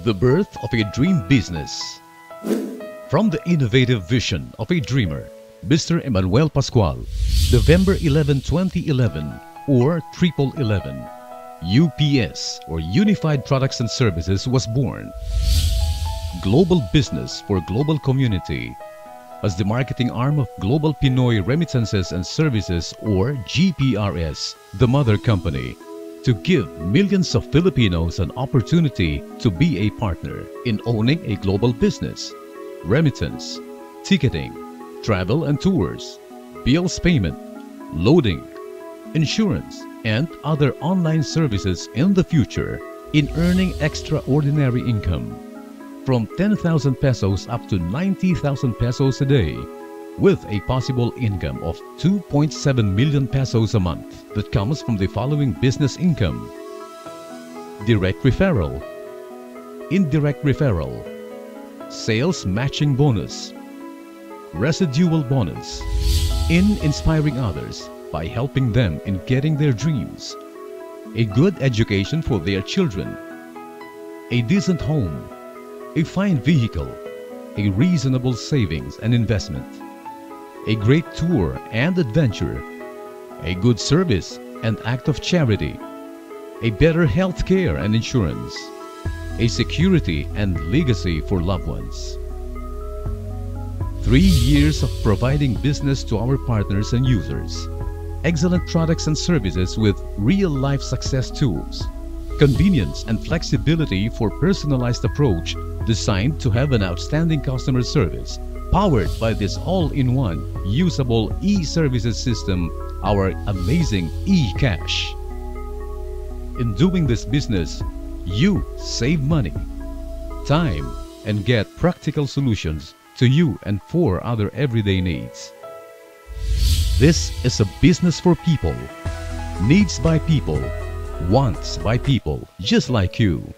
The birth of a dream business. From the innovative vision of a dreamer, Mr. Emmanuel Pascual, November 11, 2011 or 1111, UPS or Unified Products and Services was born. Global business for global community. As the marketing arm of Global Pinoy Remittances and Services or GPRS, the mother company, to give millions of Filipinos an opportunity to be a partner in owning a global business, remittance, ticketing, travel and tours, bills payment, loading, insurance, and other online services in the future in earning extraordinary income from 10,000 pesos up to 90,000 pesos a day, with a possible income of 2.7 million pesos a month that comes from the following business income: direct referral, indirect referral, sales matching bonus, residual bonus, in inspiring others by helping them in getting their dreams, a good education for their children, a decent home, a fine vehicle, a reasonable savings and investment, a great tour and adventure, a good service and act of charity, a better health care and insurance, a security and legacy for loved ones. 3 years of providing business to our partners and users, excellent products and services with real-life success tools, convenience and flexibility for personalized approach designed to have an outstanding customer service, powered by this all-in-one usable e-services system, our amazing e-cash. In doing this business, you save money, time, and get practical solutions to you and for other everyday needs. This is a business for people, needs by people, wants by people just like you.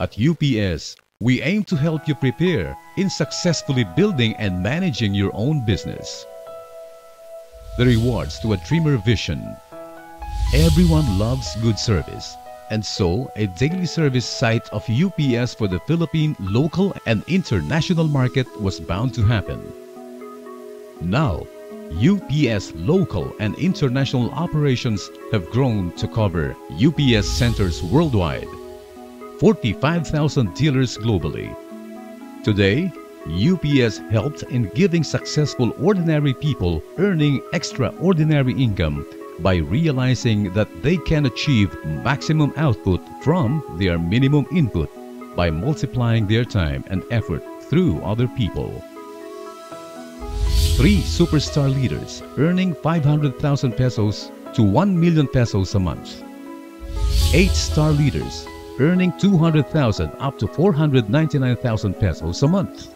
At UPS, we aim to help you prepare in successfully building and managing your own business. The rewards to a dreamer vision. Everyone loves good service, and so a daily service site of UPS for the Philippine local and international market was bound to happen. Now, UPS local and international operations have grown to cover UPS centers worldwide, 45,000 dealers globally. Today, UPS helped in giving successful ordinary people earning extraordinary income by realizing that they can achieve maximum output from their minimum input by multiplying their time and effort through other people. 3 superstar leaders earning 500,000 pesos to 1 million pesos a month. 8 star leaders earning 200,000 up to 499,000 pesos a month.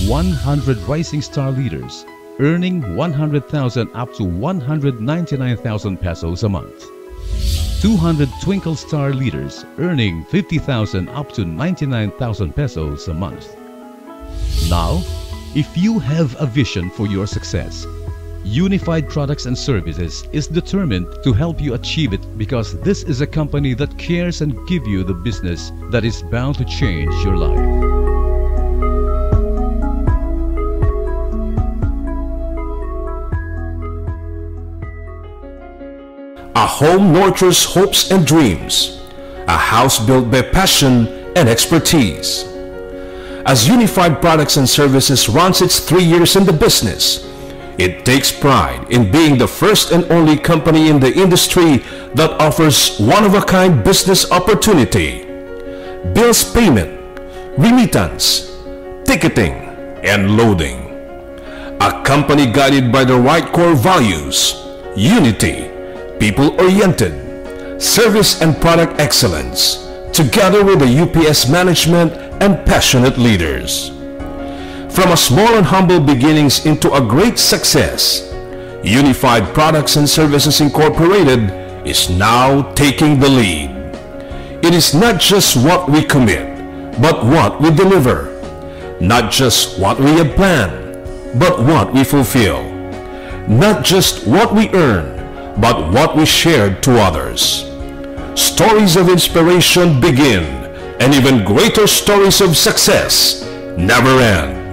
100 rising star leaders earning 100,000 up to 199,000 pesos a month. 200 twinkle star leaders earning 50,000 up to 99,000 pesos a month. Now, if you have a vision for your success, Unified Products and Services is determined to help you achieve it, because this is a company that cares and gives you the business that is bound to change your life. A home nurtures hopes and dreams. A house built by passion and expertise. As Unified Products and Services runs its 3 years in the business, it takes pride in being the first and only company in the industry that offers one-of-a-kind business opportunity, bills payment, remittance, ticketing, and loading. A company guided by the right core values: unity, people-oriented, service and product excellence, together with the UPS management and passionate leaders. From a small and humble beginnings into a great success, Unified Products and Services Incorporated is now taking the lead. It is not just what we commit, but what we deliver. Not just what we have planned, but what we fulfill. Not just what we earn, but what we shared to others. stories of inspiration begin, and even greater stories of success never end.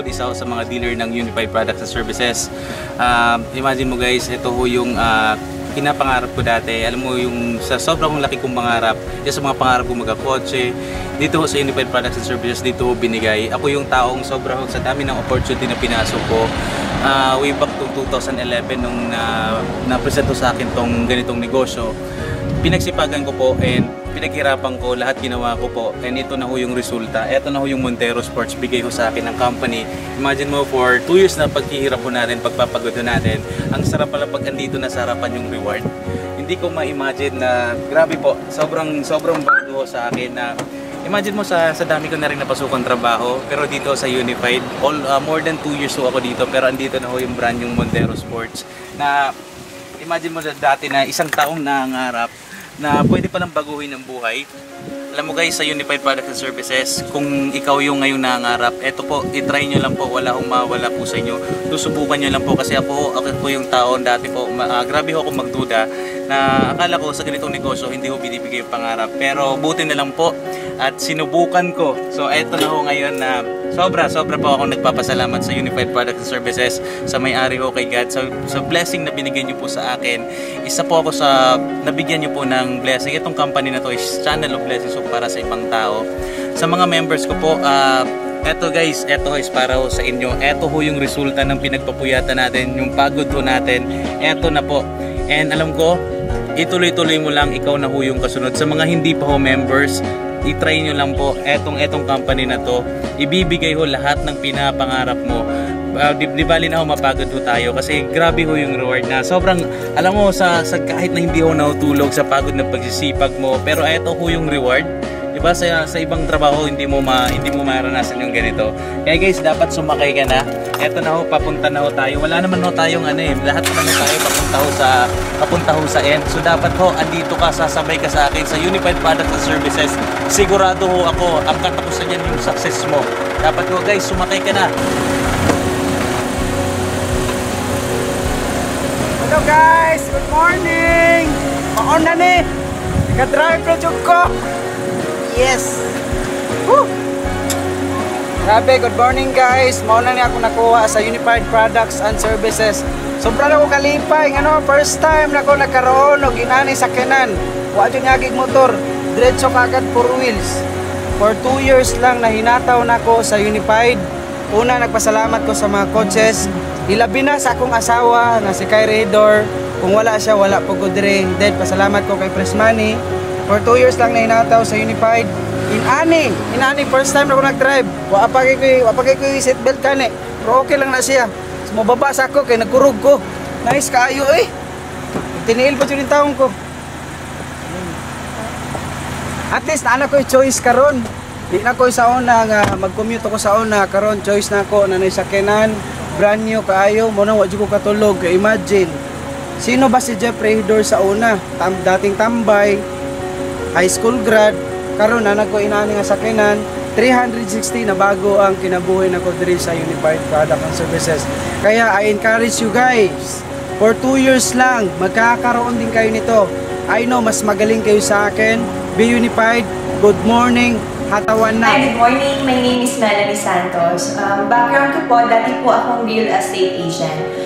Isa ako sa mga dealer ng Unified Products and Services. Imagine mo guys, ito ho yung pinapangarap ko dati. Alam mo yung sa sobrang laki kong pangarap, sa mga pangarap kong magkakotse, dito ho sa Unified Products and Services, dito ho binigay. Ako yung taong sobrang sa dami ng opportunity na pinasok ko. Way back to 2011 nung na-present sa akin tong ganitong negosyo. Pinagsipagan ko po and pinaghirapan ko, lahat ginawa ko po, and ito na ho yung resulta. Ito na ho yung Montero Sports bigay ho sa akin ng company. Imagine mo, for 2 years na paghihirap po natin, pagpapagod natin, ang sarap pala pag andito na sa harapan yung reward. Hindi ko ma-imagine na, grabe po, sobrang bago sa akin na, imagine mo sa dami ko na rin napasukang trabaho, pero dito sa Unified, more than 2 years ho ako dito, pero andito na ho yung brand yung Montero Sports. Na, imagine mo dati na isang taong nangangarap, na pwede palang baguhin ang buhay. Alam mo guys, sa Unified Products and Services, kung ikaw yung ngayong nangangarap, eto po, itry nyo lang po, wala akong mawala po sa inyo. Susubukan nyo lang po kasi ako po yung taon dati po, grabe ho ako magduda na akala ko sa ganitong negosyo hindi ho binibigay yung pangarap. Pero buti na lang po at sinubukan ko. So eto na ho ngayon na sobra po akong nagpapasalamat sa Unified Products and Services, sa may-ari ho kay God, sa blessing na binigyan nyo po sa akin. Isa po ako sa nabigyan nyo po ng blessing. Itong company na to is channel of blessings para sa ibang tao. Sa mga members ko po, eto guys, eto is para ho sa inyo. Eto ho yung resulta ng pinagpapuyatan natin, yung pagod ho natin. Eto na po. And alam ko, ituloy-tuloy mo lang, ikaw na ho yung kasunod. Sa mga hindi pa ho members, i-try nyo lang po etong company na to. Ibibigay ho lahat ng pinapangarap mo. Di bali na ho mapagod ho tayo kasi grabe ho yung reward na sobrang, alam mo, sa kahit na hindi ho natulog sa pagod na pagsisipag mo, pero eto ho yung reward. Diba sa ibang trabaho hindi mo maranasan yung ganito. Kaya guys, dapat sumakay ka na. Eto na ho, papunta na ho tayo. Wala naman ho tayong lahat naman tayo papunta ho sa end. So dapat ho, andito ka, sasabay ka sa akin sa Unified Products and Services. Sigurado ho ako, ang katapusan yan yung success mo. Dapat ho guys, sumakay ka na. Hello guys, good morning. Maon na ni. Naka-drive na jud ko. Yes. Woo! Grabe, good morning guys. Mauna niya ako nakuha sa Unified Products and Services. Sobrang ako kalipay. First time na ako nagkaroon o ginani sa Kenan. Huwag yung agig motor. Diretso kagad 4 wheels. For 2 years lang na hinataw na ako sa Unified. Una, nagpasalamat ko sa mga coaches. Ilabi na sa akong asawa na si Kai Redor. Kung wala siya, wala po ko dire. Then, pasalamat ko kay Presmani. For 2 years lang na hinataw sa Unified. Inani, first time na ako nag-drive. Wapagay ko yung seatbelt kani. Pero okay lang na siya. Sumababa sa ako kay nagkurog ko. Nice kaayo eh. Tiniil pa yung taong ko. At least naana ko yung choice karon. Di na ko sa una nga mag-commute ako sa una karon, choice na ako na sakyanan, brand new kaayo, mo na wa jud ko katulog. Imagine. Sino ba si Jeffrey Redor sa una? Dating tambay, high school grad, karon na ko inani nga sakyanan, 360 na bago ang kinabuhi nako diri sa Unified Products and Services. Kaya I encourage you guys, for 2 years lang magkakaroon din kayo nito. I know mas magaling kayo sa akin. Be Unified, good morning, hatawan na. Hi, good morning. My name is Melanie Santos. Background ko po, dati po akong real estate agent.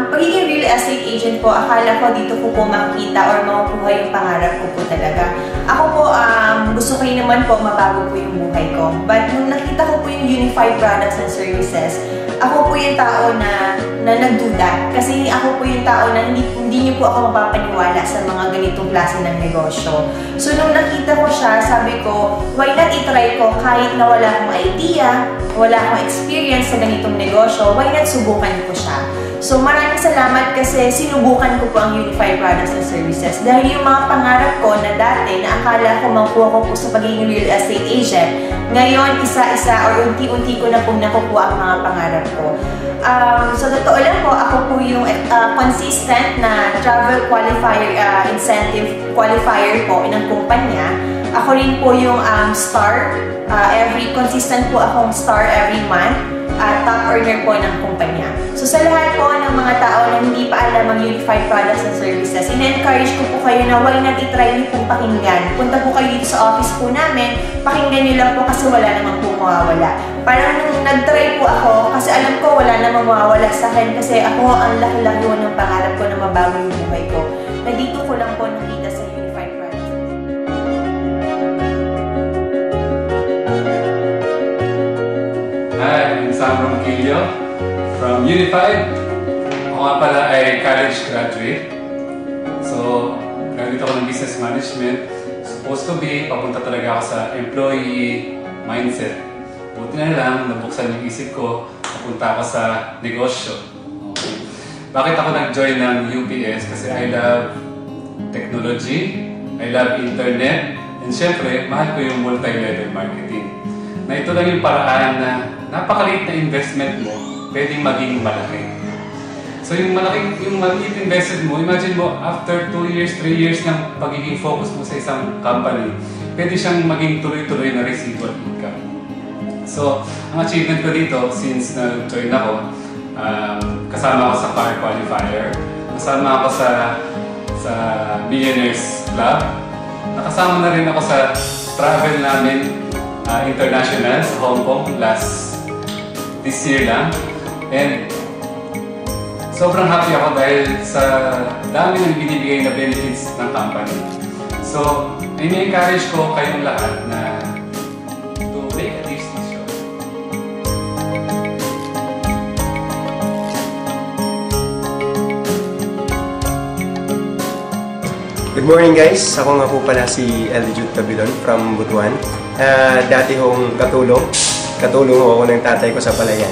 Pagiging real estate agent po, akala ko dito ko po makita or makukuha yung pangarap ko po talaga. Ako po, gusto ko yun naman po mabago po yung buhay ko. But nung nakita ko po yung Unified Products and Services, ako po yung tao na nagduda. Kasi ako po yung tao na hindi niyo po ako mapapaniwala sa mga ganitong klase ng negosyo. So nung nakita ko siya, sabi ko, why not itry ko kahit na wala akong idea, wala akong experience sa ganitong negosyo, why not subukan ko siya. So maraming salamat kasi sinubukan ko po ang Unified Products and Services. Dahil yung mga pangarap ko na dati na akala ko makuha ko po sa pagiging real estate agent, ngayon isa-isa or unti-unti ko na po nakukuha ang mga pangarap ko. So totoo lang po, ako po yung consistent na travel qualifier, incentive qualifier po ng kumpanya. Ako rin po yung star. Consistent po akong star every month. Top earner po ng kumpanya. So sa lahat po ng mga tao na hindi pa alam ang Unified Products and Services, in-encourage ko po kayo na why not i-try nyo pong pakinggan. Punta po kayo dito sa office po namin, pakinggan nyo lang po kasi wala namang po mawawala. Parang nung nag-try po ako, kasi alam ko wala namang mawawala sa akin kasi ako ang laki-laki ng pangarap ko na mabago yung buhay ko. Na dito ko lang po nakita sa Unified Products. Hi, I'm Sam Ronquillo from Unified. Ako nga pala ay college graduate. So, graduate ako ng business management. Supposed to be, papunta talaga ako sa employee mindset. Buti na lang, nabuksan yung isip ko, papunta ako sa negosyo. Okay. Bakit ako nag-join ng UPS? Kasi I love technology, I love internet, and syempre, mahal ko yung multi-level marketing. Na ito lang yung paraan na napakaliit na investment mo, pwedeng maging malaki. So yung maliit investment mo, imagine mo, after 2 years, 3 years ng pagiging focus mo sa isang company, pwede siyang maging tuloy-tuloy na residual income. So, ang achievement ko dito, since na-join ako, kasama ako sa Fire Qualifier, kasama ako sa Millionaires Club, nakasama na rin ako sa travel namin international sa Hong Kong this year lang. And sobrang happy ako dahil sa dami ng binibigay na benefits ng company. So, ini-encourage ko kayong lahat na to make a decision. Good morning guys! Ako nga po pala si Elijud Tabilon from Butuan. Dati hong katulong ho ako ng tatay ko sa palayan.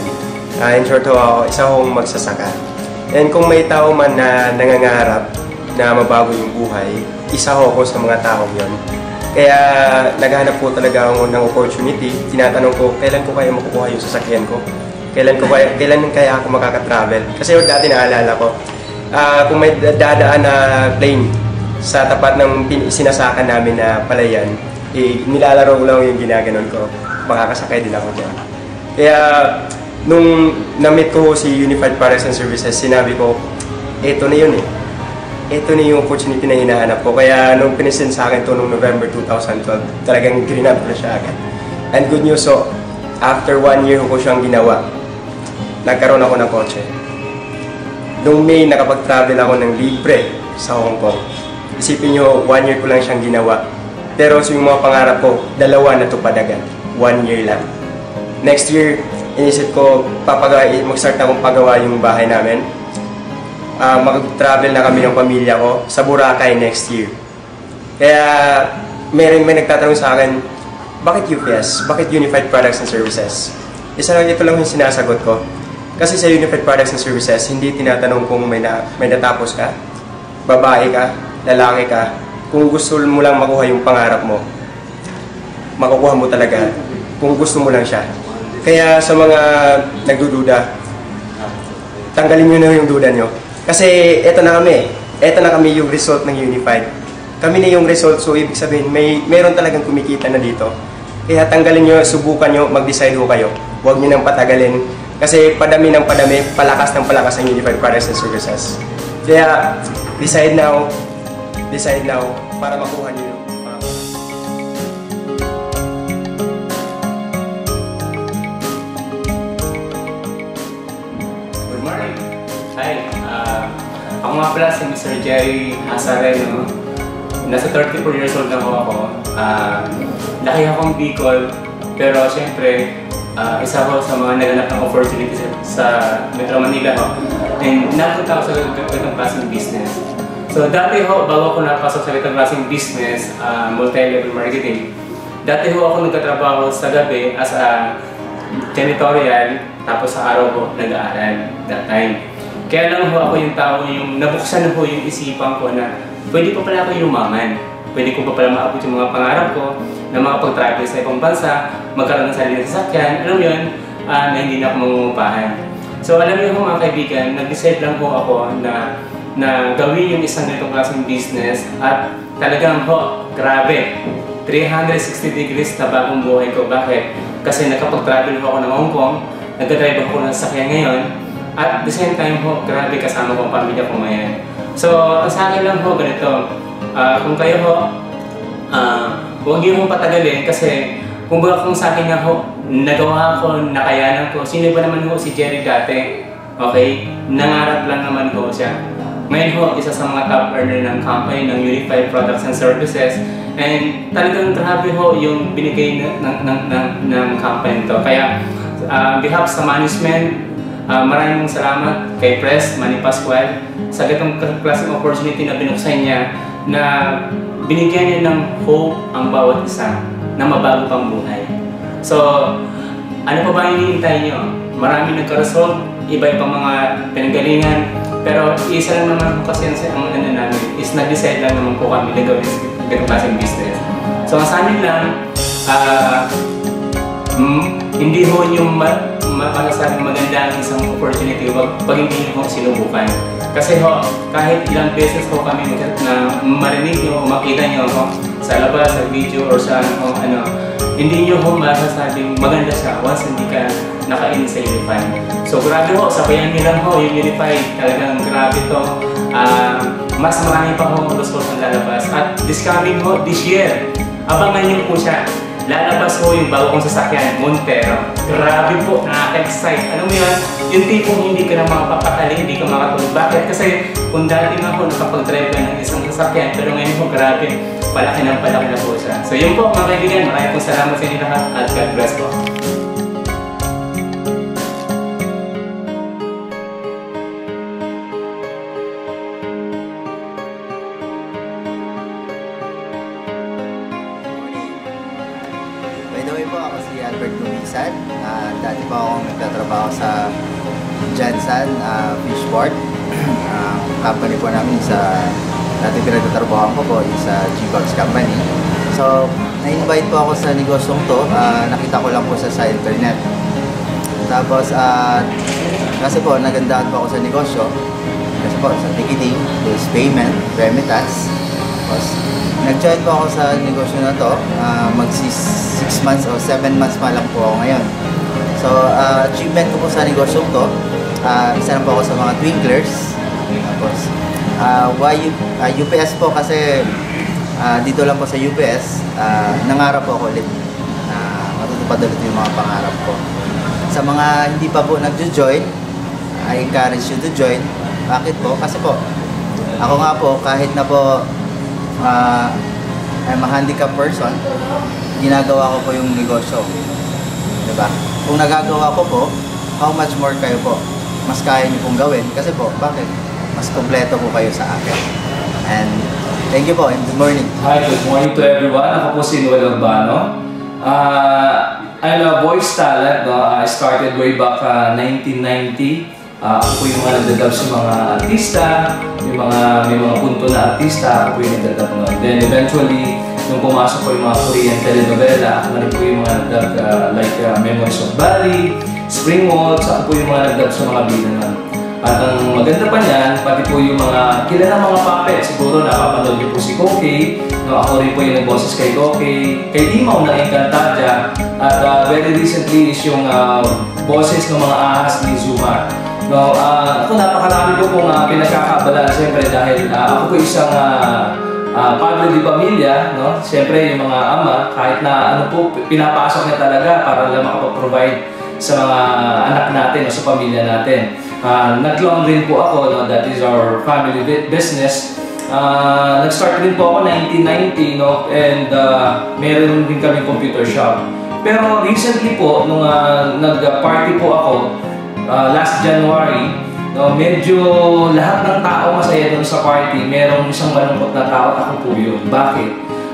In short ho ako, isa hong magsasaka. And kung may tao man na nangangarap na mabago yung buhay, isa ho ako sa mga taong yon. Kaya naghahanap po talaga ako ng opportunity. Tinatanong ko, kailan ko kaya makukuha yung sasakyan ko? Kailan kaya ako makaka-travel? Kasi dati naalala ko, kung may dadaan na plane sa tapat ng sinasakan namin na palayan, nilalaro ko lang yung ginaganon ko. Makakasakay din ako dyan. Kaya, nung na-meet ko si Unified Products and Services, sinabi ko, eto na yun eh. Eto na yung opportunity na hinahanap ko. Kaya nung pinisend sa akin to nung November 2012, talagang grinab ko na siya agad. And good news, so, after 1 year ko siyang ginawa, nagkaroon ako ng kotse. Nung May, nakapag-travel ako ng libre sa Hong Kong. Isipin nyo, 1 year ko lang siyang ginawa. Pero yung mga pangarap ko, 2 natupad agad. 1 year lang. Next year, inisip ko, mag-start akong pagawa yung bahay namin. Mag-travel na kami ng pamilya ko sa Boracay next year. Kaya may nagtatanong sa akin, bakit UPS? Bakit Unified Products and Services? Ito lang yung sinasagot ko. Kasi sa Unified Products and Services, hindi tinatanong kung may natapos ka, babae ka, lalaki ka. Kung gusto mo lang makuha yung pangarap mo, makukuha mo talaga kung gusto mo lang siya. Kaya sa mga nagdududa, tanggalin nyo na yung duda nyo. Kasi eto na kami yung result ng Unified. Kami na yung result, so ibig sabihin meron talagang kumikita na dito. Kaya tanggalin nyo, subukan nyo, mag-decide ho kayo. Huwag nyo nang patagalin. Kasi padami ng padami, palakas ng palakas ang Unified Products and Services. Kaya decide now para makuha nyo yung Good morning! Hi! Ako nga pala si Mr. Jerry Azareno. Nasa 34 years old na ako. Laki akong Bicol, pero syempre, isa ko sa mga naganap ng opportunities sa Metro Manila. And napunta ako sa ganitong klaseng business. So dati ho, bago ako napasok sa ganitong klaseng business, multi-level marketing, dati ho ako nagtatrabaho sa gabi as a janitorial, tapos sa araw ko nag-aaral that time. Kaya lang ho ako yung tao yung nabuksan na ho yung isipan ko na pwede pa pala ako yumaman. Pwede ko pa pala maabot yung mga pangarap ko na makapag-travel sa ibang bansa, magkaroon ng sarili ng sasakyan, alam mo yun, na hindi na ako mangungupahan. So alam niyo mga kaibigan, nag-decide lang po ako na gawin yung isang ganitong klaseng business at talagang ho, grabe. 360 degrees na bagong buhay ko. Bakit? Kasi nakapag-travel ako ng Hong Kong, nagdadrive ako ng sasakyan ngayon, at the same time ho, grabe kasama ko ang pamilya ko ngayon. So, sa akin lang ho, ganito, kung kayo ho, huwag niyo mong patagalin kasi kung sa akin nga ho, nagawa ko, nakayanan ko, sino ba naman ho si Jerry dati? Okay? Nangarap lang naman ho siya. Ngayon ho, isa sa mga top earner ng company ng Unified Products and Services, and talagang grabe ho yung binigay ng company to. Kaya, behalf sa management, maraming salamat kay Pres Manny Pascual sa ganitong klaseng opportunity na binuksan niya na binigyan niya ng hope ang bawat isa na mabago pang buhay. So, ano pa ba hinihintay niyo? Marami nagka-result, iba-ibang mga pinanggalingan, pero isa lang naman po kasi ang ano namin is nag-decide lang naman po kami na gawin ganitong klaseng business. So, ang sa amin lang, hindi ho yung masasabing maganda ang isang opportunity pag hindi nyo sinubukan. Kasi ho, kahit ilang beses ho kami na marinig nyo o makita nyo ho, sa labas, sa video, or sa ano, hindi nyo ho masasabing maganda siya once hindi ka nakain sa Unified. So grabe ho, sabayan nyo lang ho yung Unified. Talagang grabe to. Mas marami pa ho result ang lalabas. At this coming ho, this year, abangan nyo po siya. Lalabas ho yung bago kong sasakyan, Montero. Grabe po, nakaka-excite. Alam mo yan, yung tipong hindi ka na makapapakali, hindi ka makatulog. Bakit? Kasi kung dati nga ho, nakapag-drive ka ng isang sasakyan, pero ngayon ho, grabe, palaki na po siya. So yun po, mga kaibigan, maraming pong salamat sa inyo lahat at God bless po. Ako si Albert Lumisan. Dati pa akong nagtatrabaho sa Jansan Fishport. Company po namin dati pinagtatrabaho ko po sa G-Box Company. So, na-invite po ako sa negosyong to. Nakita ko lang po sa internet. Tapos, kasi po, nagandahan po ako sa negosyo. Kasi po, sa ticketing, bills payment, remittance. Tapos, nag-join po ako sa negosyo na to. Mag-6 months o 7 months pa lang po ako ngayon. So, achievement ko po sa negosyo to, isa na po ako sa mga twinklers. Tapos, UPS po kasi dito lang po sa UPS, nangarap po ako ulit na matutupad ulit yung mga pangarap ko. Sa mga hindi pa po nag-join, I encourage you to join. Bakit po? Kasi po, ako nga po, kahit na po I'm a handicapped person, ginagawa ko po yung negosyo. Diba? Kung nagagawa ko po, how much more kayo po? Mas kaya niyo pong gawin. Kasi po, bakit? Mas kompleto po kayo sa akin. And thank you po and good morning. Hi, good morning to everyone. Ako po si Noel Urbano. I'm a voice talent. I started way back 1990. Ako po yung mga nagdadab sa mga artista, may mga punto na artista, ako po yung nagdadab noon. Then eventually, nung pumasok po yung mga Korean telenovela, ako na rin po yung mga nagdab like Memories of Bali, Spring Waltz, ako po yung mga nagdab sa mga bida nun. At ang maganda pa niyan, pati po yung mga kilalang mga puppet, siguro napapanood niyo po si Koki, no, ako rin po yung nagboses kay Koki, kay Dimaw na Encantadia, at very recently is yung boses ng mga ahas ni Zuma. No, ako napakarami po kung pinagkakabalaan siyempre dahil ako po isang padre di pamilya, no? Siyempre yung mga ama, kahit na ano po, pinapasok niya talaga para lang makapag-provide sa mga anak natin o sa pamilya natin. Nag-long rin po ako, no? That is our family business. Nag-start rin po ako 1990, no? And meron din kami computer shop. Pero recently po, nung nag-party po ako, last January, no, medyo lahat ng tao masaya doon sa party. Merong isang malungkot na tao at ako po yun. Bakit?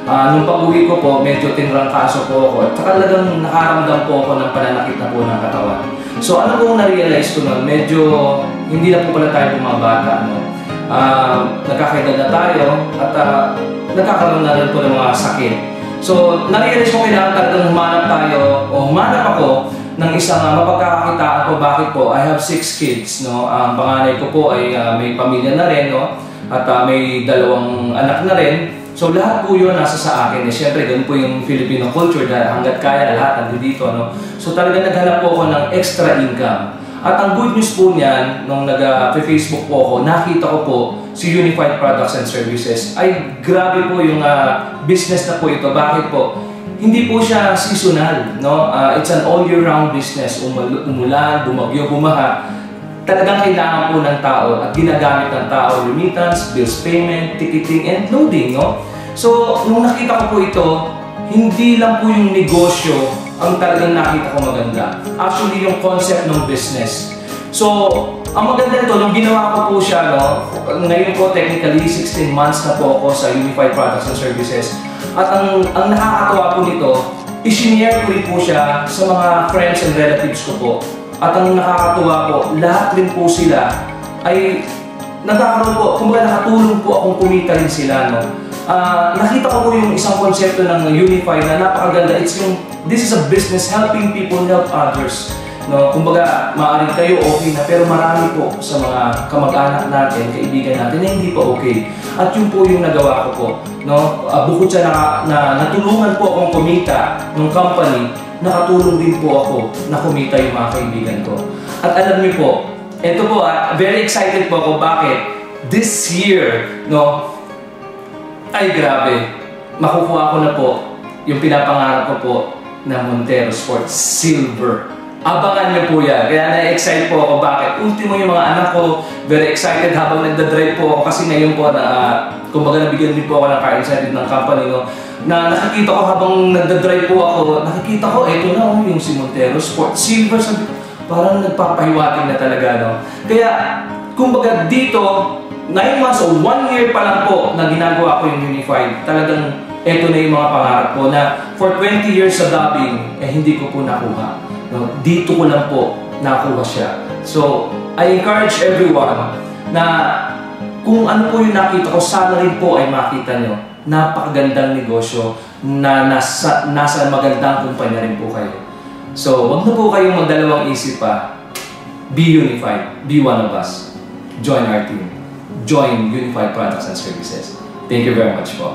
Nung pag-uwi ko po, medyo tinrangkaso po ako at talagang nakaramdam po ako ng pananakit na po ng katawan. So ano pong na-realize ko nun? Medyo hindi na po pala tayo bumabata. No? Nagkakaedad na tayo at nagkakaroon na rin po ng mga sakit. So na-realize ko kailangan talagang humanap tayo o humanap ako ng isang mapagkakakitaan ko. Bakit po? I have 6 kids. No? Ang panganay ko po ay may pamilya na rin, no? At may 2 anak na rin. So lahat po yun nasa sa akin. Siyempre, ganun po yung Filipino culture na hanggat kaya lahat nandito. No? So talaga naghanap po ako ng extra income. At ang good news po niyan, nung nag-Facebook po ako, nakita ko po si Unified Products and Services. Ay, grabe po yung business na po ito. Bakit po? Hindi po siya seasonal. No? It's an all-year-round business. Umulan, bumagyo, bumaha. Talagang kailangan po ng tao at ginagamit ng tao, remittance, bills payment, ticketing, and loading. No? So, nung nakita ko po ito, hindi lang po yung negosyo ang talagang nakita ko maganda. Actually, yung concept ng business. So, ang maganda nito, nung ginawa ko po siya, no, ngayon po technically 16 months na po ako sa Unified Products and Services. At ang nakakatawa po nito, i-share ko rin po siya sa mga friends and relatives ko po. At ang nakakatuwa po, lahat rin po sila ay nagkakaroon po, kumbaga nakatulong po akong kumita rin sila. No? Nakita ko po yung isang konsepto ng Unify na napakaganda. This is a business helping people help others. No? Kumbaga, maaaring kayo okay na, pero marami po sa mga kamag-anak natin, kaibigan natin na hindi pa okay. At yun po yung nagawa ko po. No? Bukod sa natulungan po akong kumita ng company, nakatulong din po ako na kumita yung mga kaibigan ko. At alam niyo po, ito po, very excited po ako. Bakit? This year, no, ay grabe, makukuha ko na po yung pinapangarap ko po na Montero Sports Silver. Abangan niyo po yan. Kaya na-excite po ako. Bakit? Ultimo yung mga anak ko, very excited habang nagdadrive po ako kasi ngayon po kumbaga nabigyan din po ako ng car incentive ng company, no, na nakikita ko habang nagdadrive po ako, nakikita ko, eto na yung si Montero Sports Silver. Sabi ko, parang nagpapahiwating na talaga, no? Kaya, kumbaga dito, 9 months o 1 year pa lang po na ginagawa ko yung Unified, talagang eto na yung mga pangarap ko na for 20 years sa dubbing, hindi ko po nakuha. No? Dito ko lang po nakuha siya. So, I encourage everyone na kung ano po yung nakita ko, sana rin po ay makita nyo. Napakagandang negosyo na nasa magandang kumpanya rin po kayo. So, wag na po kayong magdalawang isip pa. Be unified. Be one of us. Join our team. Join Unified Products and Services. Thank you very much po.